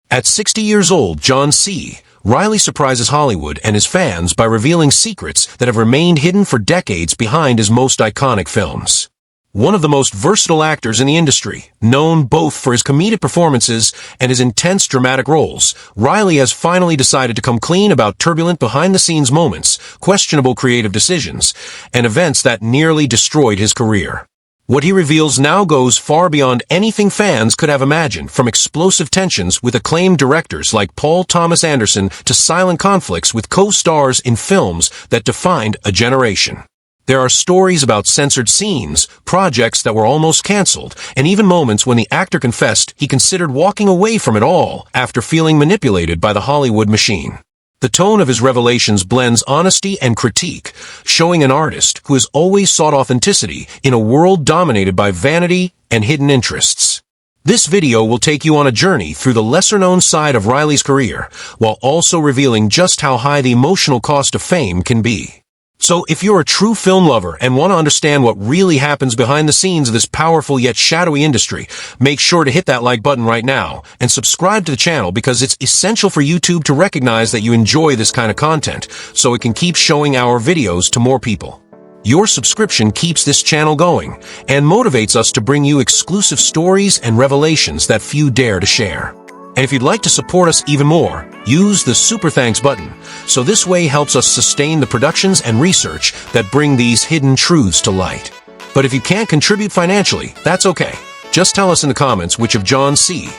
At 60 years old, John C. Reilly surprises Hollywood and his fans by revealing secrets that have remained hidden for decades behind his most iconic films. One of the most versatile actors in the industry, known both for his comedic performances and his intense dramatic roles, Reilly has finally decided to come clean about turbulent behind-the-scenes moments, questionable creative decisions, and events that nearly destroyed his career. What he reveals now goes far beyond anything fans could have imagined, from explosive tensions with acclaimed directors like Paul Thomas Anderson to silent conflicts with co-stars in films that defined a generation. There are stories about censored scenes, projects that were almost canceled, and even moments when the actor confessed he considered walking away from it all after feeling manipulated by the Hollywood machine. The tone of his revelations blends honesty and critique, showing an artist who has always sought authenticity in a world dominated by vanity and hidden interests. This video will take you on a journey through the lesser-known side of Reilly's career, while also revealing just how high the emotional cost of fame can be. So if you're a true film lover and want to understand what really happens behind the scenes of this powerful yet shadowy industry, make sure to hit that like button right now and subscribe to the channel, because it's essential for YouTube to recognize that you enjoy this kind of content so it can keep showing our videos to more people. Your subscription keeps this channel going and motivates us to bring you exclusive stories and revelations that few dare to share. And if you'd like to support us even more, use the Super Thanks button, so this way helps us sustain the productions and research that bring these hidden truths to light. But if you can't contribute financially, that's okay. Just tell us in the comments which of John C.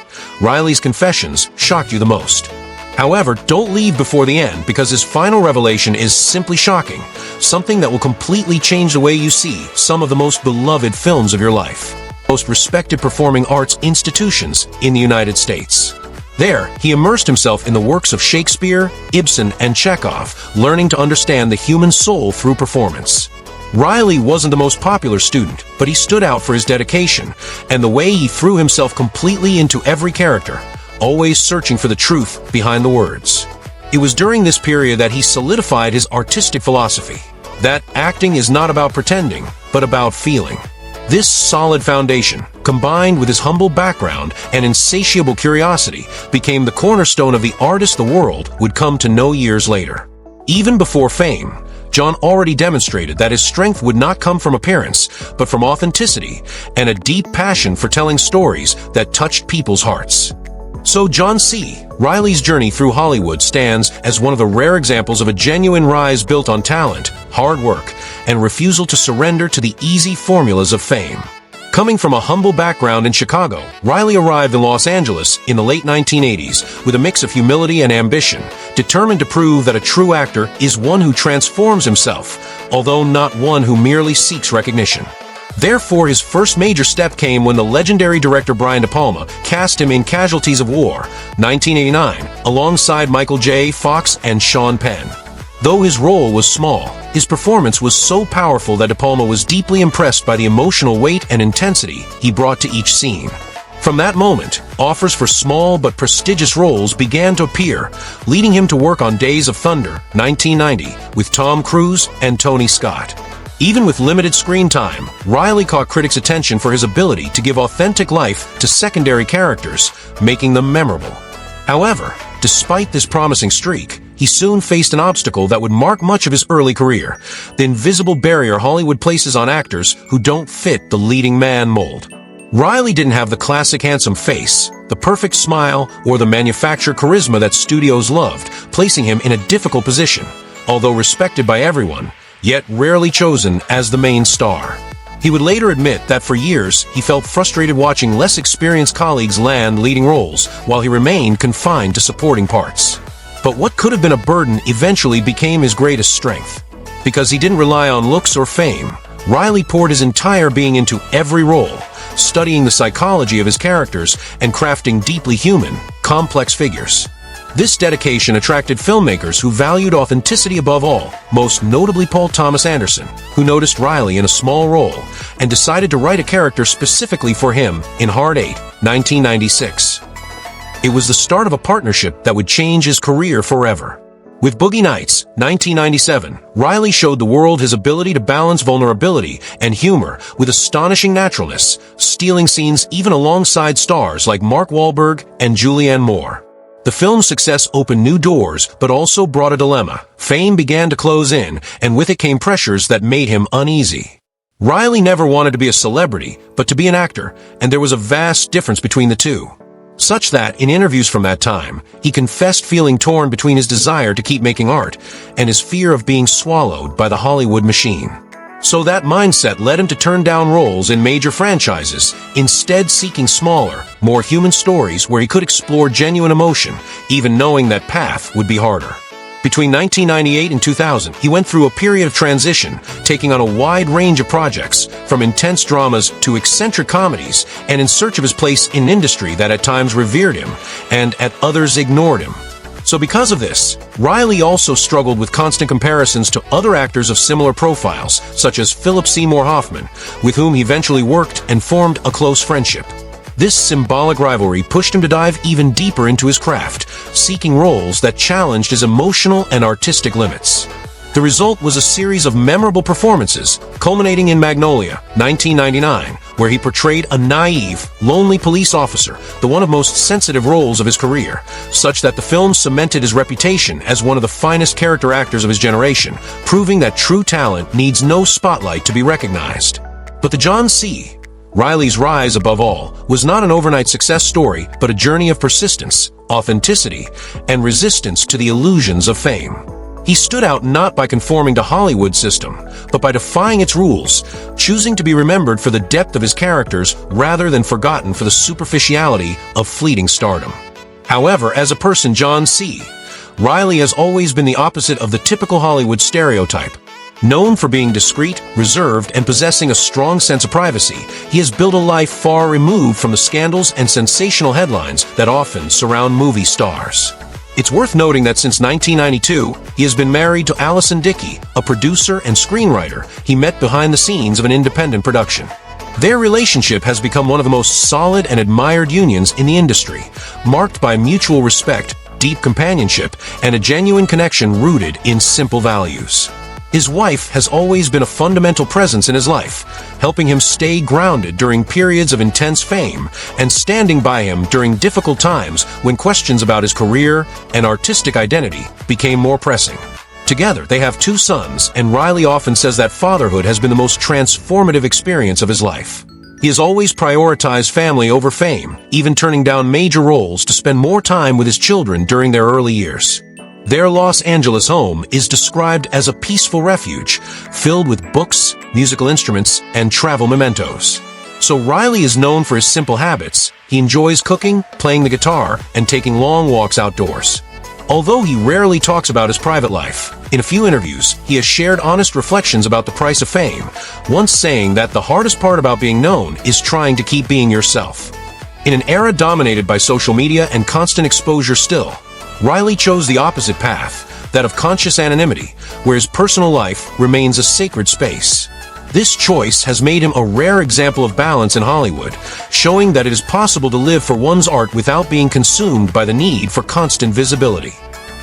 Reilly's confessions shocked you the most. However, don't leave before the end, because his final revelation is simply shocking, something that will completely change the way you see some of the most beloved films of your life. Most respected performing arts institutions in the United States. There, he immersed himself in the works of Shakespeare, Ibsen, and Chekhov, learning to understand the human soul through performance. Reilly wasn't the most popular student, but he stood out for his dedication and the way he threw himself completely into every character, always searching for the truth behind the words. It was during this period that he solidified his artistic philosophy, that acting is not about pretending, but about feeling. This solid foundation, combined with his humble background and insatiable curiosity, became the cornerstone of the artist the world would come to know years later. Even before fame, John already demonstrated that his strength would not come from appearance, but from authenticity and a deep passion for telling stories that touched people's hearts. So John C. Reilly's journey through Hollywood stands as one of the rare examples of a genuine rise built on talent, hard work, and refusal to surrender to the easy formulas of fame. Coming from a humble background in Chicago, Reilly arrived in Los Angeles in the late 1980s with a mix of humility and ambition, determined to prove that a true actor is one who transforms himself, although not one who merely seeks recognition. Therefore, his first major step came when the legendary director Brian De Palma cast him in Casualties of War, 1989, alongside Michael J. Fox and Sean Penn. Though his role was small, his performance was so powerful that De Palma was deeply impressed by the emotional weight and intensity he brought to each scene. From that moment, offers for small but prestigious roles began to appear, leading him to work on Days of Thunder, 1990, with Tom Cruise and Tony Scott. Even with limited screen time, Reilly caught critics' attention for his ability to give authentic life to secondary characters, making them memorable. However, despite this promising streak, he soon faced an obstacle that would mark much of his early career: the invisible barrier Hollywood places on actors who don't fit the leading man mold. Reilly didn't have the classic handsome face, the perfect smile, or the manufactured charisma that studios loved, placing him in a difficult position. Although respected by everyone, yet rarely chosen as the main star. He would later admit that for years he felt frustrated watching less experienced colleagues land leading roles while he remained confined to supporting parts. But what could have been a burden eventually became his greatest strength. Because he didn't rely on looks or fame, Reilly poured his entire being into every role, studying the psychology of his characters and crafting deeply human, complex figures. This dedication attracted filmmakers who valued authenticity above all, most notably Paul Thomas Anderson, who noticed Reilly in a small role and decided to write a character specifically for him in Hard 8, 1996. It was the start of a partnership that would change his career forever. With Boogie Nights, 1997, Reilly showed the world his ability to balance vulnerability and humor with astonishing naturalness, stealing scenes even alongside stars like Mark Wahlberg and Julianne Moore. The film's success opened new doors, but also brought a dilemma. Fame began to close in, and with it came pressures that made him uneasy. Reilly never wanted to be a celebrity, but to be an actor, and there was a vast difference between the two. Such that, in interviews from that time, he confessed feeling torn between his desire to keep making art and his fear of being swallowed by the Hollywood machine. So that mindset led him to turn down roles in major franchises, instead seeking smaller, more human stories where he could explore genuine emotion, even knowing that path would be harder. Between 1998 and 2000, he went through a period of transition, taking on a wide range of projects, from intense dramas to eccentric comedies, and in search of his place in an industry that at times revered him, and at others ignored him. So because of this, Reilly also struggled with constant comparisons to other actors of similar profiles, such as Philip Seymour Hoffman, with whom he eventually worked and formed a close friendship. This symbolic rivalry pushed him to dive even deeper into his craft, seeking roles that challenged his emotional and artistic limits. The result was a series of memorable performances, culminating in Magnolia, 1999, where he portrayed a naive, lonely police officer, the one of most sensitive roles of his career, such that the film cemented his reputation as one of the finest character actors of his generation, proving that true talent needs no spotlight to be recognized. But the John C. Reilly's rise, above all, was not an overnight success story, but a journey of persistence, authenticity, and resistance to the illusions of fame. He stood out not by conforming to Hollywood's system, but by defying its rules, choosing to be remembered for the depth of his characters rather than forgotten for the superficiality of fleeting stardom. However, as a person, John C. Reilly has always been the opposite of the typical Hollywood stereotype. Known for being discreet, reserved, and possessing a strong sense of privacy, he has built a life far removed from the scandals and sensational headlines that often surround movie stars. It's worth noting that since 1992, he has been married to Alison Dickey, a producer and screenwriter he met behind the scenes of an independent production. Their relationship has become one of the most solid and admired unions in the industry, marked by mutual respect, deep companionship, and a genuine connection rooted in simple values. His wife has always been a fundamental presence in his life, helping him stay grounded during periods of intense fame and standing by him during difficult times when questions about his career and artistic identity became more pressing. Together, they have 2 sons, and Reilly often says that fatherhood has been the most transformative experience of his life. He has always prioritized family over fame, even turning down major roles to spend more time with his children during their early years. Their Los Angeles home is described as a peaceful refuge, filled with books, musical instruments, and travel mementos. So Reilly is known for his simple habits. He enjoys cooking, playing the guitar, and taking long walks outdoors. Although he rarely talks about his private life, in a few interviews, he has shared honest reflections about the price of fame, once saying that the hardest part about being known is trying to keep being yourself. In an era dominated by social media and constant exposure still, Reilly chose the opposite path, that of conscious anonymity, where his personal life remains a sacred space. This choice has made him a rare example of balance in Hollywood, showing that it is possible to live for one's art without being consumed by the need for constant visibility.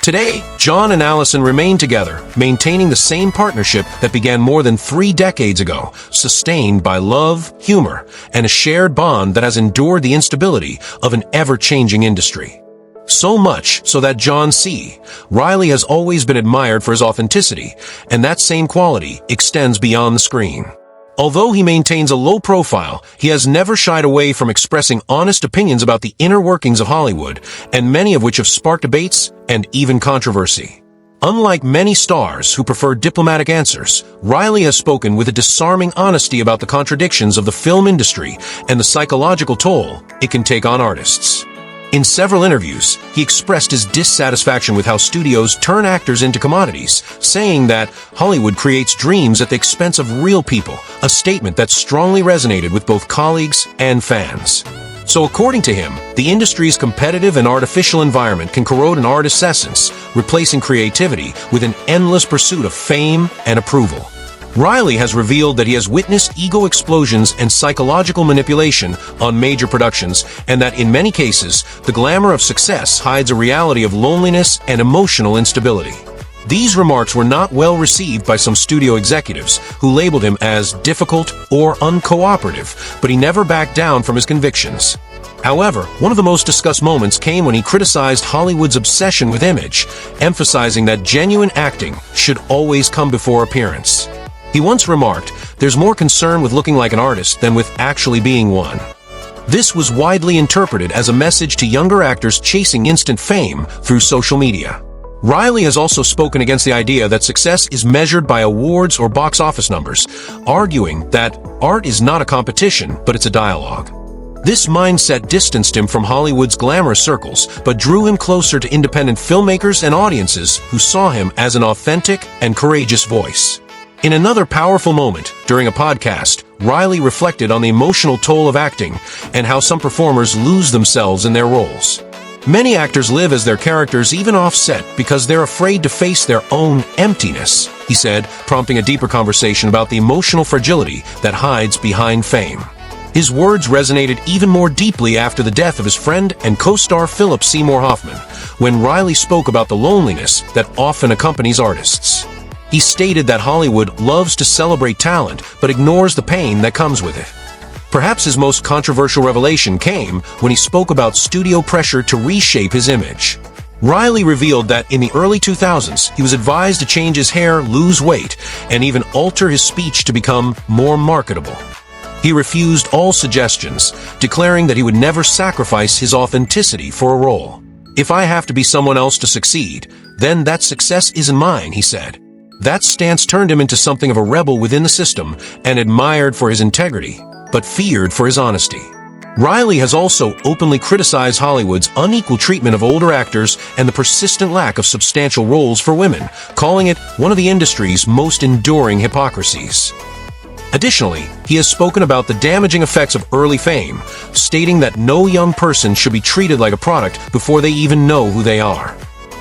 Today, John and Alison remain together, maintaining the same partnership that began more than 3 decades ago, sustained by love, humor, and a shared bond that has endured the instability of an ever-changing industry. So much so that John C. Reilly has always been admired for his authenticity, and that same quality extends beyond the screen. Although he maintains a low profile, he has never shied away from expressing honest opinions about the inner workings of Hollywood, and many of which have sparked debates and even controversy. Unlike many stars who prefer diplomatic answers, Reilly has spoken with a disarming honesty about the contradictions of the film industry and the psychological toll it can take on artists. In several interviews, he expressed his dissatisfaction with how studios turn actors into commodities, saying that Hollywood creates dreams at the expense of real people, a statement that strongly resonated with both colleagues and fans. So according to him, the industry's competitive and artificial environment can corrode an artist's essence, replacing creativity with an endless pursuit of fame and approval. Reilly has revealed that he has witnessed ego explosions and psychological manipulation on major productions, and that in many cases, the glamour of success hides a reality of loneliness and emotional instability. These remarks were not well received by some studio executives, who labeled him as difficult or uncooperative, but he never backed down from his convictions. However, one of the most discussed moments came when he criticized Hollywood's obsession with image, emphasizing that genuine acting should always come before appearance. He once remarked, "There's more concern with looking like an artist than with actually being one." This was widely interpreted as a message to younger actors chasing instant fame through social media. Reilly has also spoken against the idea that success is measured by awards or box office numbers, arguing that art is not a competition, but it's a dialogue. This mindset distanced him from Hollywood's glamorous circles, but drew him closer to independent filmmakers and audiences who saw him as an authentic and courageous voice. In another powerful moment, during a podcast, Reilly reflected on the emotional toll of acting and how some performers lose themselves in their roles. Many actors live as their characters even off-set because they're afraid to face their own emptiness, he said, prompting a deeper conversation about the emotional fragility that hides behind fame. His words resonated even more deeply after the death of his friend and co-star Philip Seymour Hoffman, when Reilly spoke about the loneliness that often accompanies artists. He stated that Hollywood loves to celebrate talent but ignores the pain that comes with it. Perhaps his most controversial revelation came when he spoke about studio pressure to reshape his image. Reilly revealed that in the early 2000s, he was advised to change his hair, lose weight, and even alter his speech to become more marketable. He refused all suggestions, declaring that he would never sacrifice his authenticity for a role. "If I have to be someone else to succeed, then that success isn't mine," he said. That stance turned him into something of a rebel within the system and admired for his integrity, but feared for his honesty. Reilly has also openly criticized Hollywood's unequal treatment of older actors and the persistent lack of substantial roles for women, calling it one of the industry's most enduring hypocrisies. Additionally, he has spoken about the damaging effects of early fame, stating that no young person should be treated like a product before they even know who they are.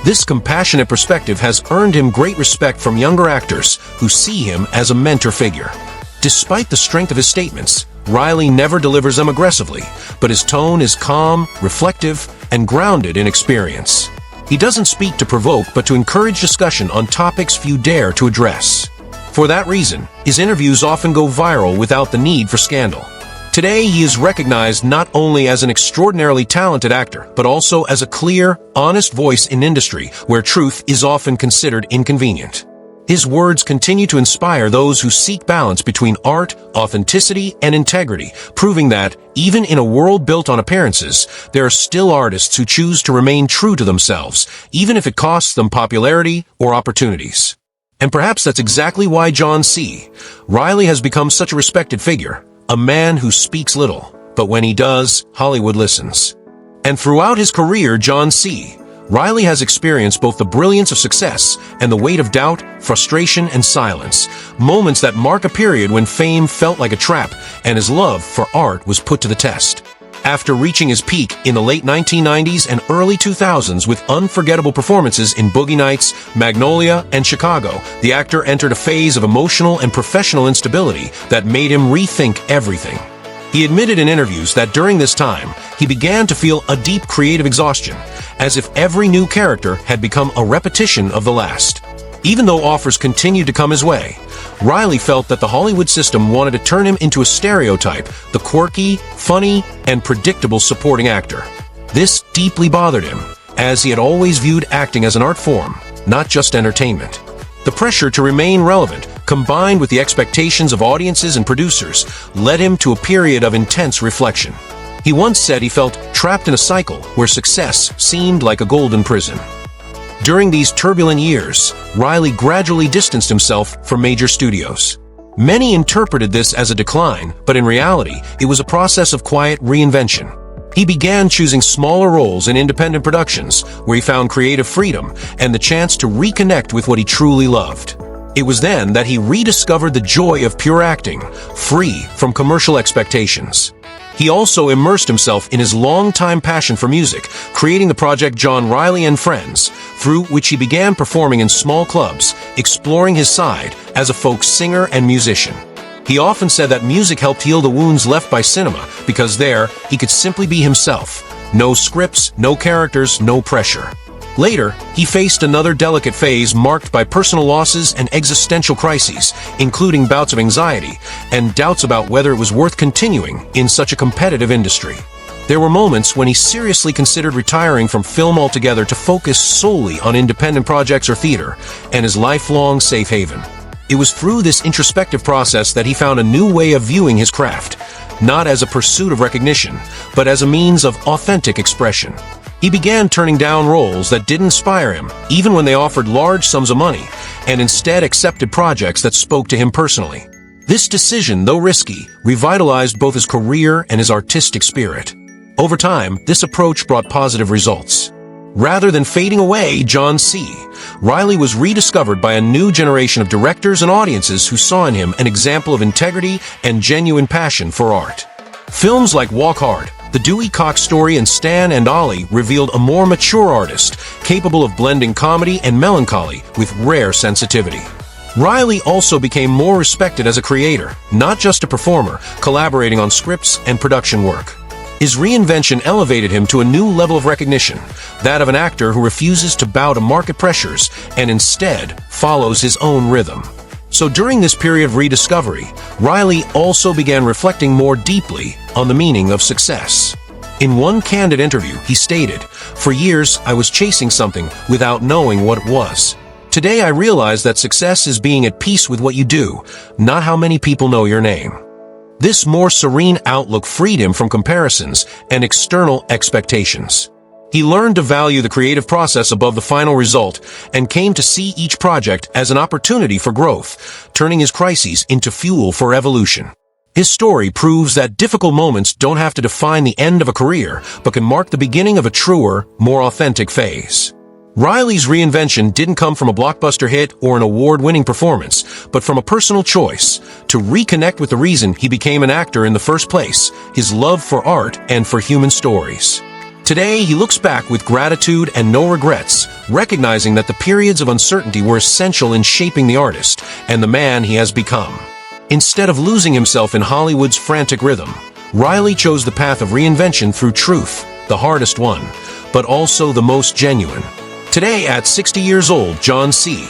This compassionate perspective has earned him great respect from younger actors who see him as a mentor figure. Despite the strength of his statements, Reilly never delivers them aggressively, but his tone is calm, reflective, and grounded in experience. He doesn't speak to provoke, but to encourage discussion on topics few dare to address. For that reason, his interviews often go viral without the need for scandal. Today, he is recognized not only as an extraordinarily talented actor, but also as a clear, honest voice in industry where truth is often considered inconvenient. His words continue to inspire those who seek balance between art, authenticity, and integrity, proving that, even in a world built on appearances, there are still artists who choose to remain true to themselves, even if it costs them popularity or opportunities. And perhaps that's exactly why John C. Reilly has become such a respected figure, a man who speaks little, but when he does, Hollywood listens. And throughout his career, John C. Reilly has experienced both the brilliance of success and the weight of doubt, frustration, and silence, moments that mark a period when fame felt like a trap and his love for art was put to the test. After reaching his peak in the late 1990s and early 2000s with unforgettable performances in Boogie Nights, Magnolia, and Chicago, the actor entered a phase of emotional and professional instability that made him rethink everything. He admitted in interviews that during this time, he began to feel a deep creative exhaustion, as if every new character had become a repetition of the last. Even though offers continued to come his way, Reilly felt that the Hollywood system wanted to turn him into a stereotype, the quirky, funny, and predictable supporting actor. This deeply bothered him, as he had always viewed acting as an art form, not just entertainment. The pressure to remain relevant, combined with the expectations of audiences and producers, led him to a period of intense reflection. He once said he felt trapped in a cycle where success seemed like a golden prison. During these turbulent years, Reilly gradually distanced himself from major studios. Many interpreted this as a decline, but in reality, it was a process of quiet reinvention. He began choosing smaller roles in independent productions, where he found creative freedom and the chance to reconnect with what he truly loved. It was then that he rediscovered the joy of pure acting, free from commercial expectations. He also immersed himself in his longtime passion for music, creating the project John Reilly and Friends, through which he began performing in small clubs, exploring his side as a folk singer and musician. He often said that music helped heal the wounds left by cinema, because there, he could simply be himself. No scripts, no characters, no pressure. Later, he faced another delicate phase marked by personal losses and existential crises, including bouts of anxiety and doubts about whether it was worth continuing in such a competitive industry. There were moments when he seriously considered retiring from film altogether to focus solely on independent projects or theater, and his lifelong safe haven. It was through this introspective process that he found a new way of viewing his craft, not as a pursuit of recognition, but as a means of authentic expression. He began turning down roles that didn't inspire him, even when they offered large sums of money, and instead accepted projects that spoke to him personally. This decision, though risky, revitalized both his career and his artistic spirit. Over time, this approach brought positive results. Rather than fading away, John C., Reilly was rediscovered by a new generation of directors and audiences who saw in him an example of integrity and genuine passion for art. Films like Walk Hard, The Dewey Cox Story, and Stan and Ollie revealed a more mature artist, capable of blending comedy and melancholy with rare sensitivity. Reilly also became more respected as a creator, not just a performer, collaborating on scripts and production work. His reinvention elevated him to a new level of recognition, that of an actor who refuses to bow to market pressures and instead follows his own rhythm. So during this period of rediscovery, Reilly also began reflecting more deeply on the meaning of success. In one candid interview, he stated, "For years, I was chasing something without knowing what it was. Today, I realize that success is being at peace with what you do, not how many people know your name." This more serene outlook freed him from comparisons and external expectations. He learned to value the creative process above the final result and came to see each project as an opportunity for growth, turning his crises into fuel for evolution. His story proves that difficult moments don't have to define the end of a career, but can mark the beginning of a truer, more authentic phase. Reilly's reinvention didn't come from a blockbuster hit or an award-winning performance, but from a personal choice to reconnect with the reason he became an actor in the first place, his love for art and for human stories. Today, he looks back with gratitude and no regrets, recognizing that the periods of uncertainty were essential in shaping the artist and the man he has become. Instead of losing himself in Hollywood's frantic rhythm, Reilly chose the path of reinvention through truth, the hardest one, but also the most genuine. Today, at 60 years old, John C.,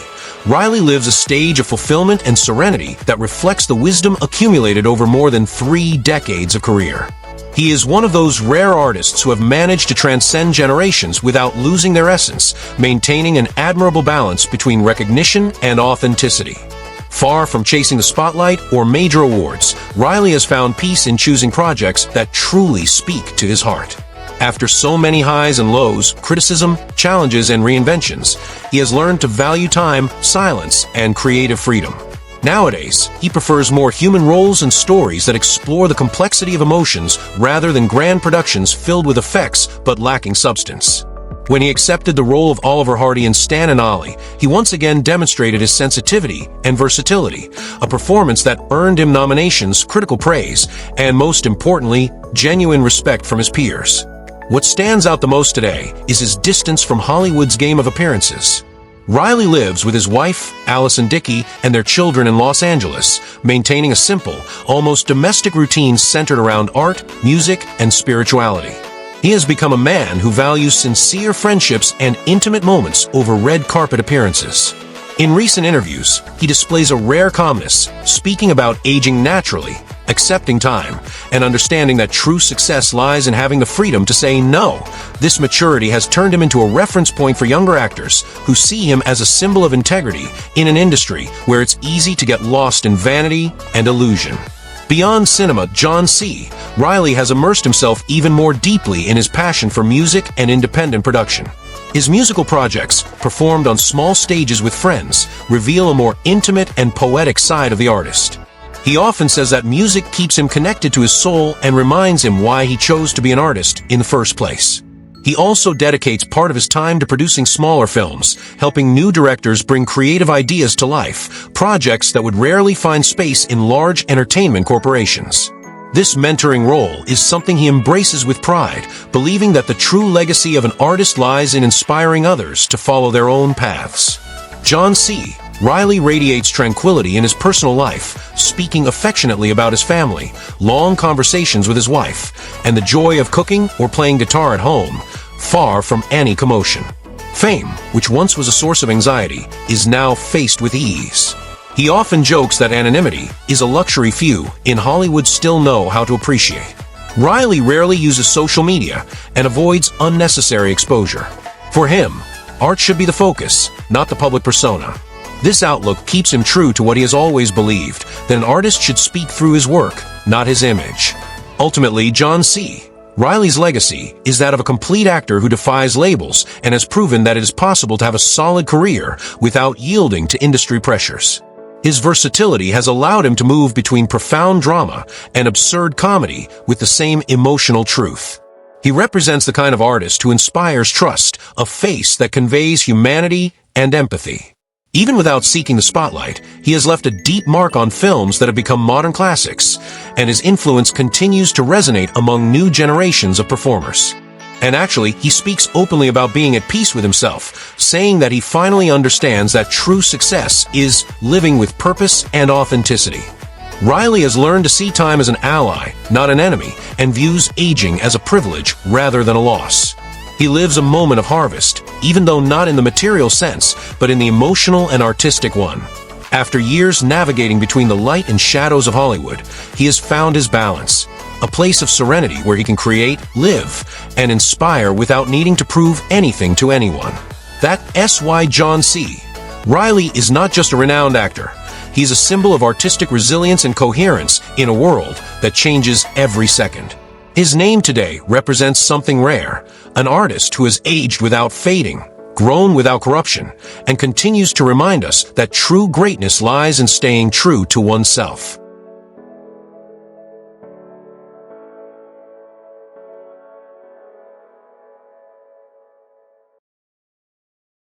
Reilly lives a stage of fulfillment and serenity that reflects the wisdom accumulated over more than 3 decades of career. He is one of those rare artists who have managed to transcend generations without losing their essence, maintaining an admirable balance between recognition and authenticity. Far from chasing the spotlight or major awards, Reilly has found peace in choosing projects that truly speak to his heart. After so many highs and lows, criticism, challenges, and reinventions, he has learned to value time, silence, and creative freedom. Nowadays, he prefers more human roles and stories that explore the complexity of emotions rather than grand productions filled with effects but lacking substance. When he accepted the role of Oliver Hardy in Stan and Ollie, he once again demonstrated his sensitivity and versatility, a performance that earned him nominations, critical praise, and most importantly, genuine respect from his peers. What stands out the most today is his distance from Hollywood's game of appearances. Reilly lives with his wife, Allison Dickey, and their children in Los Angeles, maintaining a simple, almost domestic routine centered around art, music, and spirituality. He has become a man who values sincere friendships and intimate moments over red carpet appearances. In recent interviews, he displays a rare calmness, speaking about aging naturally, accepting time, and understanding that true success lies in having the freedom to say no. This maturity has turned him into a reference point for younger actors who see him as a symbol of integrity in an industry where it's easy to get lost in vanity and illusion. Beyond cinema, John C., Reilly has immersed himself even more deeply in his passion for music and independent production. His musical projects, performed on small stages with friends, reveal a more intimate and poetic side of the artist. He often says that music keeps him connected to his soul and reminds him why he chose to be an artist in the first place. He also dedicates part of his time to producing smaller films, helping new directors bring creative ideas to life, projects that would rarely find space in large entertainment corporations. This mentoring role is something he embraces with pride, believing that the true legacy of an artist lies in inspiring others to follow their own paths. John C. Reilly radiates tranquility in his personal life, speaking affectionately about his family, long conversations with his wife, and the joy of cooking or playing guitar at home, far from any commotion. Fame, which once was a source of anxiety, is now faced with ease. He often jokes that anonymity is a luxury few in Hollywood still know how to appreciate. Reilly rarely uses social media and avoids unnecessary exposure. For him, art should be the focus, not the public persona. This outlook keeps him true to what he has always believed, that an artist should speak through his work, not his image. Ultimately, John C. Reilly's legacy is that of a complete actor who defies labels and has proven that it is possible to have a solid career without yielding to industry pressures. His versatility has allowed him to move between profound drama and absurd comedy with the same emotional truth. He represents the kind of artist who inspires trust, a face that conveys humanity and empathy. Even without seeking the spotlight, he has left a deep mark on films that have become modern classics, and his influence continues to resonate among new generations of performers. And actually, he speaks openly about being at peace with himself, saying that he finally understands that true success is living with purpose and authenticity. Reilly has learned to see time as an ally, not an enemy, and views aging as a privilege rather than a loss. He lives a moment of harvest, even though not in the material sense, but in the emotional and artistic one. After years navigating between the light and shadows of Hollywood, he has found his balance, a place of serenity where he can create, live, and inspire without needing to prove anything to anyone. That's why John C. Reilly is not just a renowned actor. He's a symbol of artistic resilience and coherence in a world that changes every second. His name today represents something rare, an artist who has aged without fading, grown without corruption, and continues to remind us that true greatness lies in staying true to oneself.